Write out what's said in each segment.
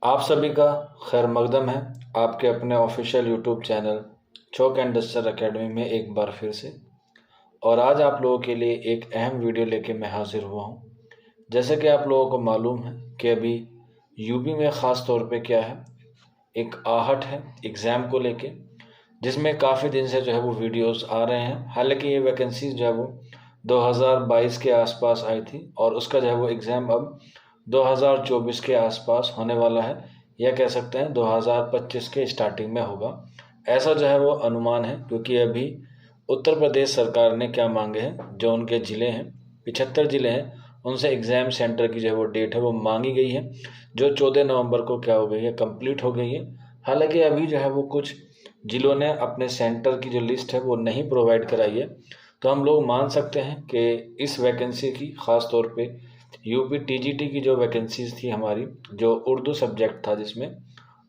आप सभी का खैर मकदम है आपके अपने official YouTube channel chalk and duster academy में एक बार फिर से। और आज आप लोगों के लिए एक अहम वीडियो लेके मैं हाजिर हुआ हूँ। जैसे कि आप लोगों को मालूम है कि अभी यूपी में ख़ास तौर पे क्या है, एक आहट है एग्ज़ाम को लेके, जिसमें काफ़ी दिन से जो है वो वीडियोस आ रहे हैं। हालांकि ये वैकेंसीज जो है वो 2022 के आसपास आई थी और उसका जो है वो एग्ज़ाम अब 2024 के आसपास होने वाला है, या कह सकते हैं 2025 के स्टार्टिंग में होगा, ऐसा जो है वो अनुमान है। क्योंकि अभी उत्तर प्रदेश सरकार ने क्या मांगे हैं, जो उनके ज़िले हैं 75 ज़िले हैं, उनसे एग्ज़ाम सेंटर की जो है वो डेट है वो मांगी गई है, जो 14 नवंबर को क्या हो गई है, कंप्लीट हो गई है। हालांकि अभी जो है वो कुछ ज़िलों ने अपने सेंटर की जो लिस्ट है वो नहीं प्रोवाइड कराई है। तो हम लोग मान सकते हैं कि इस वैकेंसी की ख़ास तौर पे यूपी टीजीटी की जो वैकेंसीज थी हमारी, जो उर्दू सब्जेक्ट था जिसमें,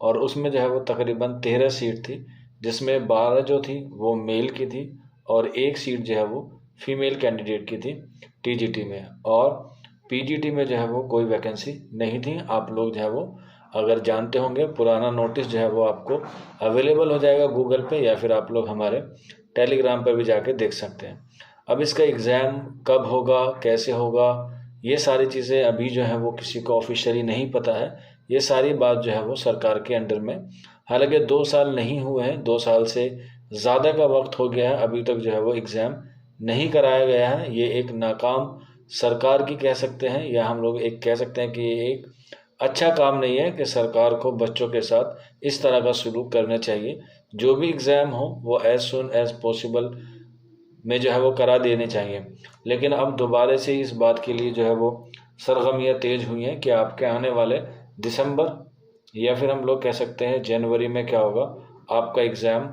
और उसमें जो है वो तकरीबन 13 सीट थी, जिसमें 12 जो थी वो मेल की थी और एक सीट जो है वो फीमेल कैंडिडेट की थी टीजीटी में। और पीजीटी में जो है वो कोई वैकेंसी नहीं थी। आप लोग जो है वो अगर जानते होंगे, पुराना नोटिस जो है वो आपको अवेलेबल हो जाएगा गूगल पे, या फिर आप लोग हमारे टेलीग्राम पर भी जाके देख सकते हैं। अब इसका एग्ज़ाम कब होगा, कैसे होगा, ये सारी चीज़ें अभी जो है वो किसी को ऑफिशियली नहीं पता है। ये सारी बात जो है वो सरकार के अंडर में, हालांकि 2 साल नहीं हुए हैं, 2 साल से ज़्यादा का वक्त हो गया है, अभी तक जो है वो एग्ज़ाम नहीं कराया गया है। ये एक नाकाम सरकार की कह सकते हैं, या हम लोग एक कह सकते हैं कि ये एक अच्छा काम नहीं है कि सरकार को बच्चों के साथ इस तरह का सलूक करना चाहिए। जो भी एग्ज़ाम हो वो एज़ सुन एज़ पॉसिबल में जो है वो करा देने चाहिए। लेकिन अब दोबारा से इस बात के लिए जो है वो सरगर्मियाँ तेज़ हुई हैं कि आपके आने वाले दिसंबर, या फिर हम लोग कह सकते हैं जनवरी में क्या होगा, आपका एग्ज़ाम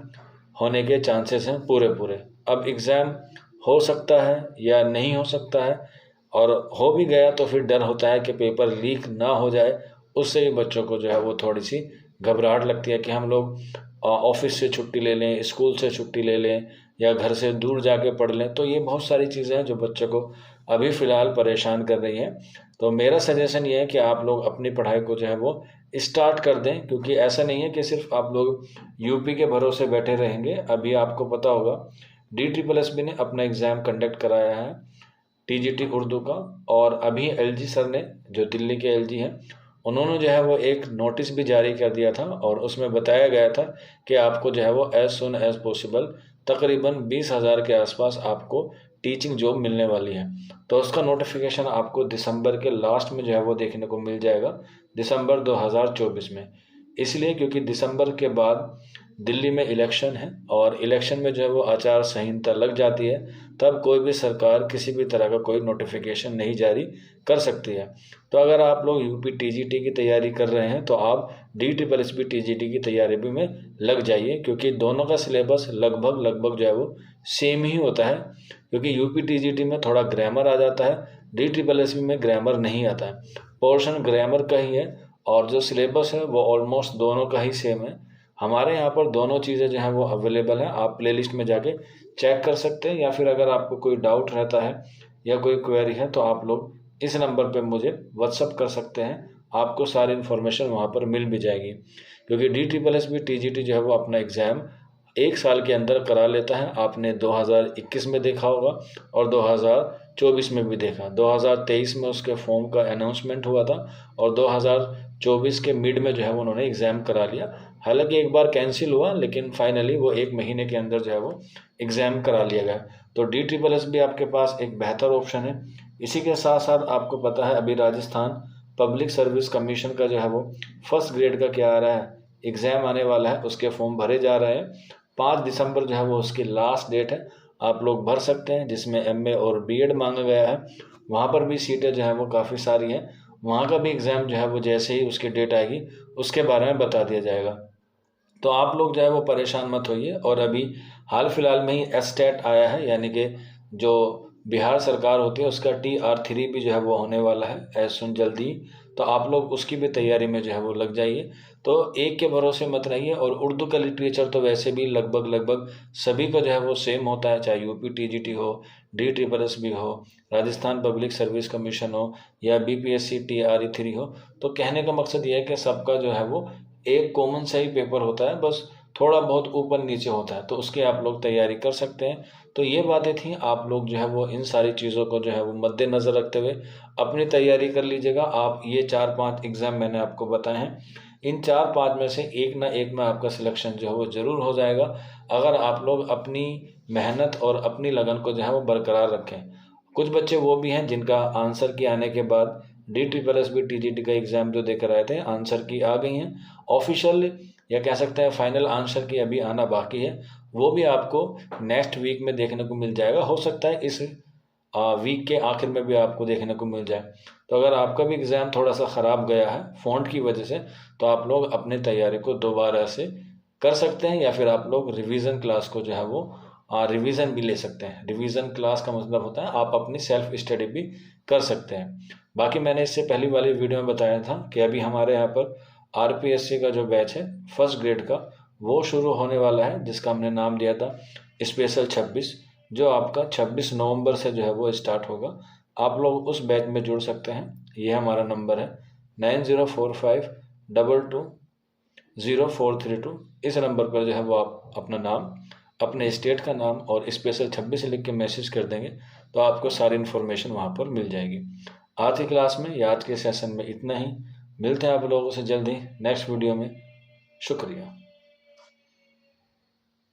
होने के चांसेस हैं पूरे पूरे। अब एग्ज़ाम हो सकता है या नहीं हो सकता है, और हो भी गया तो फिर डर होता है कि पेपर लीक ना हो जाए। उससे भी बच्चों को जो है वो थोड़ी सी घबराहट लगती है कि हम लोग ऑफिस से छुट्टी ले लें, स्कूल से छुट्टी ले लें, या घर से दूर जाके पढ़ लें। तो ये बहुत सारी चीज़ें हैं जो बच्चों को अभी फ़िलहाल परेशान कर रही हैं। तो मेरा सजेशन ये है कि आप लोग अपनी पढ़ाई को जो है वो स्टार्ट कर दें, क्योंकि ऐसा नहीं है कि सिर्फ आप लोग यूपी के भरोसे बैठे रहेंगे। अभी आपको पता होगा DSSS ने अपना एग्ज़ाम कंडक्ट कराया है टीजीटी उर्दू का, और अभी एलजी सर ने, जो दिल्ली के एलजी हैं, उन्होंने जो है वो एक नोटिस भी जारी कर दिया था, और उसमें बताया गया था कि आपको जो है वो एज़ सुन एज़ पॉसिबल तकरीबन 20,000 के आसपास आपको टीचिंग जॉब मिलने वाली है। तो उसका नोटिफिकेशन आपको दिसंबर के लास्ट में जो है वो देखने को मिल जाएगा, दिसंबर 2024 में। इसलिए क्योंकि दिसंबर के बाद दिल्ली में इलेक्शन है, और इलेक्शन में जो है वो आचार संहिता लग जाती है, तब कोई भी सरकार किसी भी तरह का कोई नोटिफिकेशन नहीं जारी कर सकती है। तो अगर आप लोग यूपी टीजीटी की तैयारी कर रहे हैं तो आप DSSS टीजीटी की तैयारी भी में लग जाइए, क्योंकि दोनों का सिलेबस लगभग लगभग जो है वो सेम ही होता है। क्योंकि यूपी टीजीटी में थोड़ा ग्रामर आ जाता है, DSSS में ग्रामर नहीं आता है, पोर्शन ग्रामर का ही है, और जो सिलेबस है वो ऑलमोस्ट दोनों का ही सेम है। हमारे यहाँ पर दोनों चीज़ें जो हैं वो अवेलेबल हैं, आप प्लेलिस्ट में जाके चेक कर सकते हैं, या फिर अगर आपको कोई डाउट रहता है या कोई क्वेरी है तो आप लोग इस नंबर पे मुझे व्हाट्सअप कर सकते हैं, आपको सारी इन्फॉर्मेशन वहाँ पर मिल भी जाएगी। क्योंकि DSSS टीजीटी जो है वो अपना एग्ज़ाम 1 साल के अंदर करा लेता है। आपने 2021 में देखा होगा और 2024 में भी देखा। 2023 में उसके फॉर्म का अनाउंसमेंट हुआ था, और 2024 के मिड में जो है वो उन्होंने एग्ज़ाम करा लिया। हालांकि एक बार कैंसिल हुआ, लेकिन फाइनली वो 1 महीने के अंदर जो है वो एग्ज़ाम करा लिया गया। तो DSSS भी आपके पास एक बेहतर ऑप्शन है। इसी के साथ साथ आपको पता है अभी राजस्थान पब्लिक सर्विस कमीशन का जो है वो फर्स्ट ग्रेड का क्या आ रहा है, एग्ज़ाम आने वाला है, उसके फॉर्म भरे जा रहे हैं। 5 दिसंबर जो है वो उसकी लास्ट डेट है, आप लोग भर सकते हैं, जिसमें MA और BEd मांगा गया है। वहाँ पर भी सीटें जो हैं वो काफ़ी सारी हैं। वहाँ का भी एग्ज़ाम जो है वो जैसे ही उसकी डेट आएगी उसके बारे में बता दिया जाएगा। तो आप लोग जो है वो परेशान मत होइए। और अभी हाल फिलहाल में ही एस्टेट आया है, यानी कि जो बिहार सरकार होती है उसका TR3 भी जो है वो होने वाला है एज सुन जल्दी। तो आप लोग उसकी भी तैयारी में जो है वो लग जाइए। तो एक के भरोसे मत रहिए। और उर्दू का लिटरेचर तो वैसे भी लगभग सभी का जो है वो सेम होता है, चाहे यूपी टीजीटी हो, DSSS हो, राजस्थान पब्लिक सर्विस कमीशन हो, या BPSC TRE3 हो। तो कहने का मकसद ये है कि सबका जो है वो एक कॉमन सा ही पेपर होता है, बस थोड़ा बहुत ऊपर नीचे होता है, तो उसकी आप लोग तैयारी कर सकते हैं। तो ये बातें थी, आप लोग जो है वो इन सारी चीज़ों को जो है वो मद्देनज़र रखते हुए अपनी तैयारी कर लीजिएगा। आप ये 4-5 एग्ज़ाम मैंने आपको बताए हैं, इन 4-5 में से एक ना एक में आपका सिलेक्शन जो है वो ज़रूर हो जाएगा, अगर आप लोग अपनी मेहनत और अपनी लगन को जो है वो बरकरार रखें। कुछ बच्चे वो भी हैं जिनका आंसर की आने के बाद DSSS TGT का एग्ज़ाम जो देकर आए थे, आंसर की आ गई हैं, ऑफिशियल या कह सकते हैं फाइनल आंसर की अभी आना बाकी है। वो भी आपको नेक्स्ट वीक में देखने को मिल जाएगा, हो सकता है इस वीक के आखिर में भी आपको देखने को मिल जाए। तो अगर आपका भी एग्ज़ाम थोड़ा सा ख़राब गया है फ़ॉन्ट की वजह से, तो आप लोग अपनी तैयारी को दोबारा से कर सकते हैं, या फिर आप लोग रिवीजन क्लास को जो है वो रिवीजन भी ले सकते हैं। रिवीजन क्लास का मतलब होता है आप अपनी सेल्फ स्टडी भी कर सकते हैं। बाकी मैंने इससे पहली वाली वीडियो में बताया था कि अभी हमारे यहाँ पर RPSC का जो बैच है फर्स्ट ग्रेड का, वो शुरू होने वाला है, जिसका हमने नाम दिया था स्पेशल 26, जो आपका 26 नवंबर से जो है वो स्टार्ट होगा। आप लोग उस बैच में जुड़ सकते हैं। ये हमारा नंबर है 9045220432। इस नंबर पर जो है वो आप अपना नाम, अपने स्टेट का नाम और स्पेशल 26 लिख के मैसेज कर देंगे, तो आपको सारी इन्फॉर्मेशन वहाँ पर मिल जाएगी। आज की क्लास में या आज के सेशन में इतना ही। मिलते हैं आप लोगों से जल्दी नेक्स्ट वीडियो में। शुक्रिया।